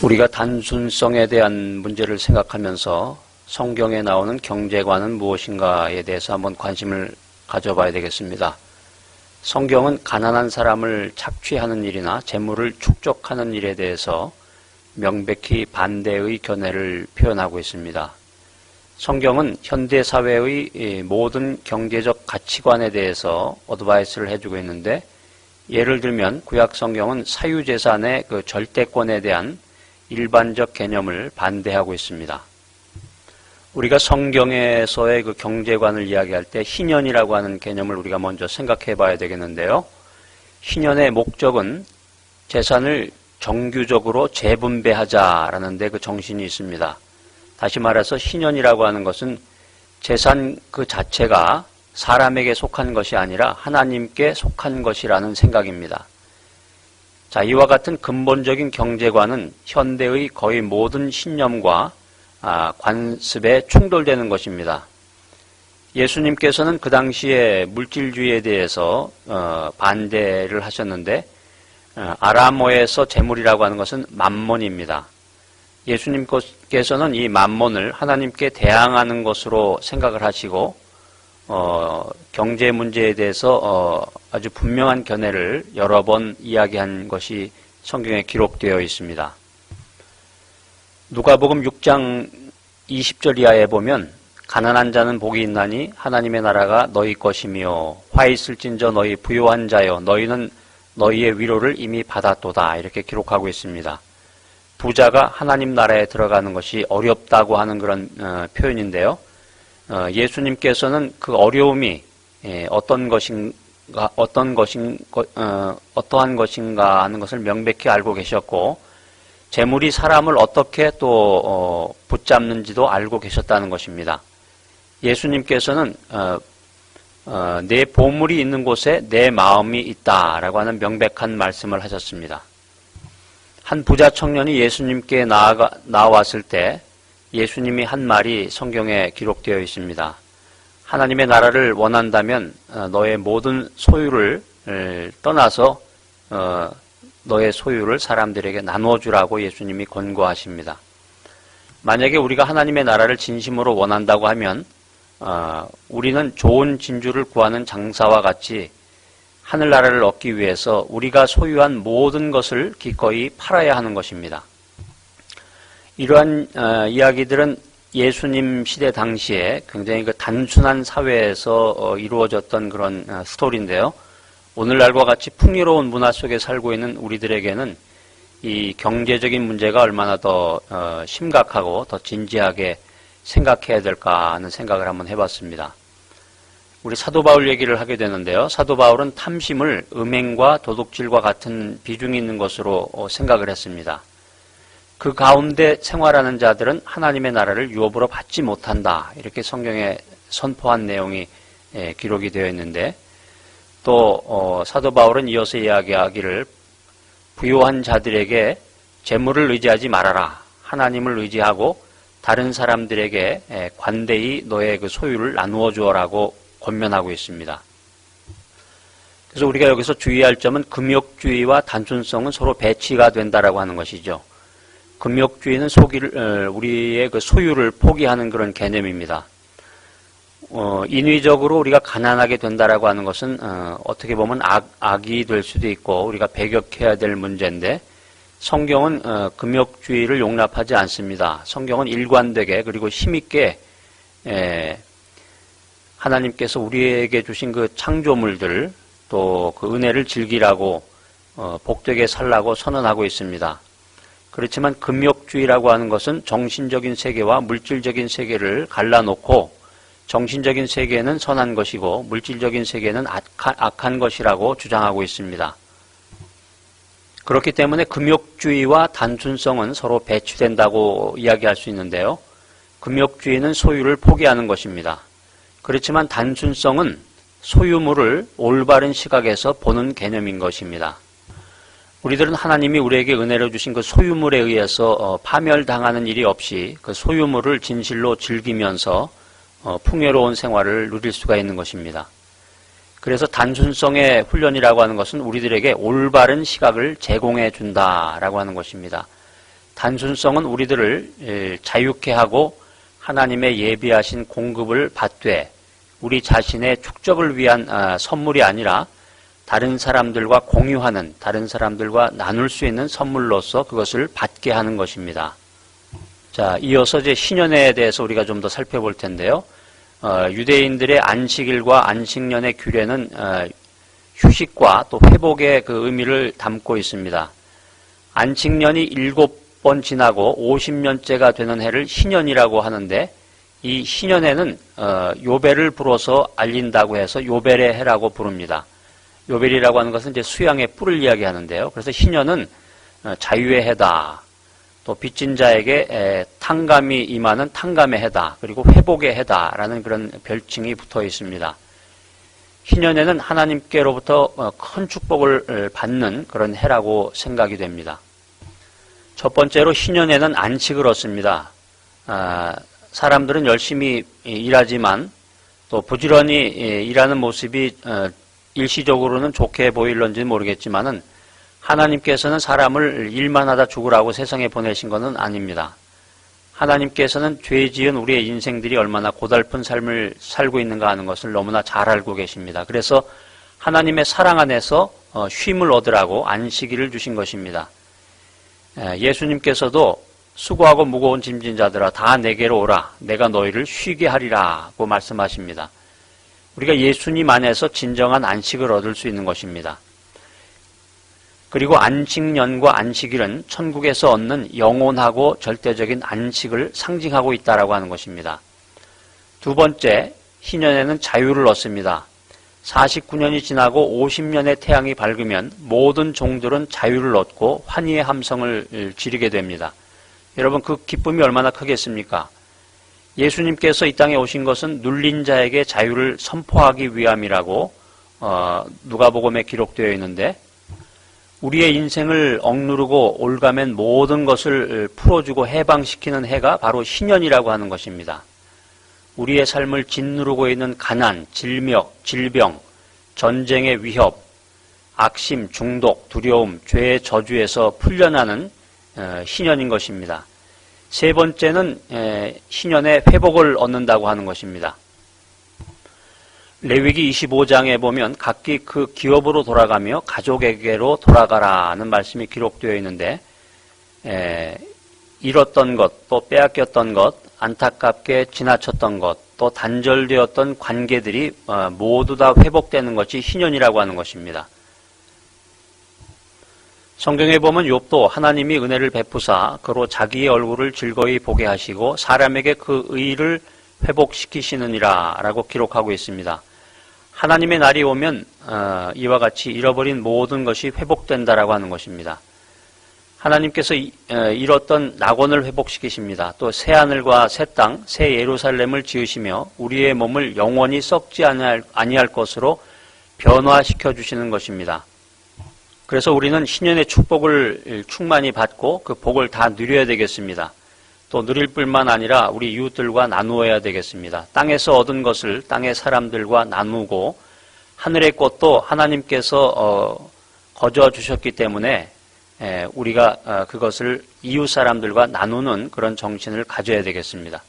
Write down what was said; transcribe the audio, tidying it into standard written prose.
우리가 단순성에 대한 문제를 생각하면서 성경에 나오는 경제관은 무엇인가에 대해서 한번 관심을 가져봐야 되겠습니다. 성경은 가난한 사람을 착취하는 일이나 재물을 축적하는 일에 대해서 명백히 반대의 견해를 표현하고 있습니다. 성경은 현대사회의 모든 경제적 가치관에 대해서 어드바이스를 해주고 있는데, 예를 들면 구약 성경은 사유재산의 그 절대권에 대한 일반적 개념을 반대하고 있습니다. 우리가 성경에서의 그 경제관을 이야기할 때 희년이라고 하는 개념을 우리가 먼저 생각해 봐야 되겠는데요. 희년의 목적은 재산을 정규적으로 재분배하자라는 데 그 정신이 있습니다. 다시 말해서 희년이라고 하는 것은 재산 그 자체가 사람에게 속한 것이 아니라 하나님께 속한 것이라는 생각입니다. 자, 이와 같은 근본적인 경제관은 현대의 거의 모든 신념과 관습에 충돌되는 것입니다. 예수님께서는 그 당시에 물질주의에 대해서 반대를 하셨는데, 아람어에서 재물이라고 하는 것은 맘몬입니다. 예수님께서는 이 맘몬을 하나님께 대항하는 것으로 생각을 하시고 경제 문제에 대해서 아주 분명한 견해를 여러 번 이야기한 것이 성경에 기록되어 있습니다. 누가복음 6장 20절 이하에 보면 가난한 자는 복이 있나니 하나님의 나라가 너희 것이며 화 있을진저 너희 부요한 자여 너희는 너희의 위로를 이미 받았도다, 이렇게 기록하고 있습니다. 부자가 하나님 나라에 들어가는 것이 어렵다고 하는 그런 표현인데요. 예수님께서는 그 어려움이 어떠한 것인가 하는 것을 명백히 알고 계셨고, 재물이 사람을 어떻게 또 붙잡는지도 알고 계셨다는 것입니다. 예수님께서는 내 보물이 있는 곳에 내 마음이 있다라고 하는 명백한 말씀을 하셨습니다. 한 부자 청년이 예수님께 나왔을 때 예수님이 한 말이 성경에 기록되어 있습니다. 하나님의 나라를 원한다면 너의 모든 소유를 떠나서 너의 소유를 사람들에게 나눠주라고 예수님이 권고하십니다. 만약에 우리가 하나님의 나라를 진심으로 원한다고 하면 우리는 좋은 진주를 구하는 장사와 같이 하늘나라를 얻기 위해서 우리가 소유한 모든 것을 기꺼이 팔아야 하는 것입니다. 이러한 이야기들은 예수님 시대 당시에 굉장히 그 단순한 사회에서 이루어졌던 그런 스토리인데요. 오늘날과 같이 풍요로운 문화 속에 살고 있는 우리들에게는 이 경제적인 문제가 얼마나 더 심각하고 더 진지하게 생각해야 될까 하는 생각을 한번 해봤습니다. 우리 사도 바울 얘기를 하게 되는데요. 사도 바울은 탐심을 음행과 도둑질과 같은 비중이 있는 것으로 생각을 했습니다. 그 가운데 생활하는 자들은 하나님의 나라를 유업으로 받지 못한다, 이렇게 성경에 선포한 내용이 기록이 되어 있는데, 또 사도 바울은 이어서 이야기하기를 부요한 자들에게 재물을 의지하지 말아라, 하나님을 의지하고 다른 사람들에게 관대히 너의 그 소유를 나누어 주어라고 권면하고 있습니다. 그래서 우리가 여기서 주의할 점은 금욕주의와 단순성은 서로 배치가 된다라고 하는 것이죠. 금욕주의는 우리의 그 소유를 포기하는 그런 개념입니다. 인위적으로 우리가 가난하게 된다라고 하는 것은 어떻게 보면 악이 될 수도 있고 우리가 배격해야 될 문제인데, 성경은 금욕주의를 용납하지 않습니다. 성경은 일관되게 그리고 힘있게 하나님께서 우리에게 주신 그 창조물들, 또 그 은혜를 즐기라고 복되게 살라고 선언하고 있습니다. 그렇지만 금욕주의라고 하는 것은 정신적인 세계와 물질적인 세계를 갈라놓고 정신적인 세계는 선한 것이고 물질적인 세계는 악한 것이라고 주장하고 있습니다. 그렇기 때문에 금욕주의와 단순성은 서로 배치된다고 이야기할 수 있는데요. 금욕주의는 소유를 포기하는 것입니다. 그렇지만 단순성은 소유물을 올바른 시각에서 보는 개념인 것입니다. 우리들은 하나님이 우리에게 은혜로 주신 그 소유물에 의해서 파멸당하는 일이 없이 그 소유물을 진실로 즐기면서 풍요로운 생활을 누릴 수가 있는 것입니다. 그래서 단순성의 훈련이라고 하는 것은 우리들에게 올바른 시각을 제공해 준다라고 하는 것입니다. 단순성은 우리들을 자유케 하고 하나님의 예비하신 공급을 받되 우리 자신의 축적을 위한 선물이 아니라 다른 사람들과 공유하는, 다른 사람들과 나눌 수 있는 선물로서 그것을 받게 하는 것입니다. 자, 이어서 이제 신년에 대해서 우리가 좀 더 살펴볼 텐데요. 유대인들의 안식일과 안식년의 규례는 휴식과 또 회복의 그 의미를 담고 있습니다. 안식년이 7번 지나고 50년째가 되는 해를 신년이라고 하는데 이 신년에는 요벨을 불어서 알린다고 해서 요벨의 해라고 부릅니다. 요벨이라고 하는 것은 이제 수양의 뿔을 이야기하는데요. 그래서 신년은 자유의 해다. 또 빚진 자에게 탕감이 임하는 탕감의 해다. 그리고 회복의 해다라는 그런 별칭이 붙어 있습니다. 신년에는 하나님께로부터 큰 축복을 받는 그런 해라고 생각이 됩니다. 첫 번째로 신년에는 안식을 얻습니다. 사람들은 열심히 일하지만 또 부지런히 일하는 모습이 일시적으로는 좋게 보일런지는 모르겠지만은 하나님께서는 사람을 일만 하다 죽으라고 세상에 보내신 것은 아닙니다. 하나님께서는 죄 지은 우리의 인생들이 얼마나 고달픈 삶을 살고 있는가 하는 것을 너무나 잘 알고 계십니다. 그래서 하나님의 사랑 안에서 쉼을 얻으라고 안식일을 주신 것입니다. 예수님께서도 수고하고 무거운 짐진 자들아 다 내게로 오라 내가 너희를 쉬게 하리라고 말씀하십니다. 우리가 예수님 안에서 진정한 안식을 얻을 수 있는 것입니다. 그리고 안식년과 안식일은 천국에서 얻는 영원하고 절대적인 안식을 상징하고 있다라고 하는 것입니다. 두 번째, 신년에는 자유를 얻습니다. 49년이 지나고 50년의 태양이 밝으면 모든 종들은 자유를 얻고 환희의 함성을 지르게 됩니다. 여러분 그 기쁨이 얼마나 크겠습니까? 예수님께서 이 땅에 오신 것은 눌린 자에게 자유를 선포하기 위함이라고 누가복음에 기록되어 있는데 우리의 인생을 억누르고 올가맨 모든 것을 풀어주고 해방시키는 해가 바로 신년이라고 하는 것입니다. 우리의 삶을 짓누르고 있는 가난, 질병, 전쟁의 위협, 악심, 중독, 두려움, 죄의 저주에서 풀려나는 신년인 것입니다. 세 번째는 신년에 회복을 얻는다고 하는 것입니다. 레위기 25장에 보면 각기 그 기업으로 돌아가며 가족에게로 돌아가라는 말씀이 기록되어 있는데 잃었던 것, 또 빼앗겼던 것, 안타깝게 지나쳤던 것, 또 단절되었던 관계들이 모두 다 회복되는 것이 신년이라고 하는 것입니다. 성경에 보면 욥도 하나님이 은혜를 베푸사 그로 자기의 얼굴을 즐거이 보게 하시고 사람에게 그 의를 회복시키시느니라 라고 기록하고 있습니다. 하나님의 날이 오면 이와 같이 잃어버린 모든 것이 회복된다라고 하는 것입니다. 하나님께서 잃었던 낙원을 회복시키십니다. 또 새 하늘과 새 땅, 새 예루살렘을 지으시며 우리의 몸을 영원히 썩지 아니할 것으로 변화시켜 주시는 것입니다. 그래서 우리는 신년의 축복을 충만히 받고 그 복을 다 누려야 되겠습니다. 또 누릴 뿐만 아니라 우리 이웃들과 나누어야 되겠습니다. 땅에서 얻은 것을 땅의 사람들과 나누고 하늘의 꽃도 하나님께서 거저 주셨기 때문에 우리가 그것을 이웃 사람들과 나누는 그런 정신을 가져야 되겠습니다.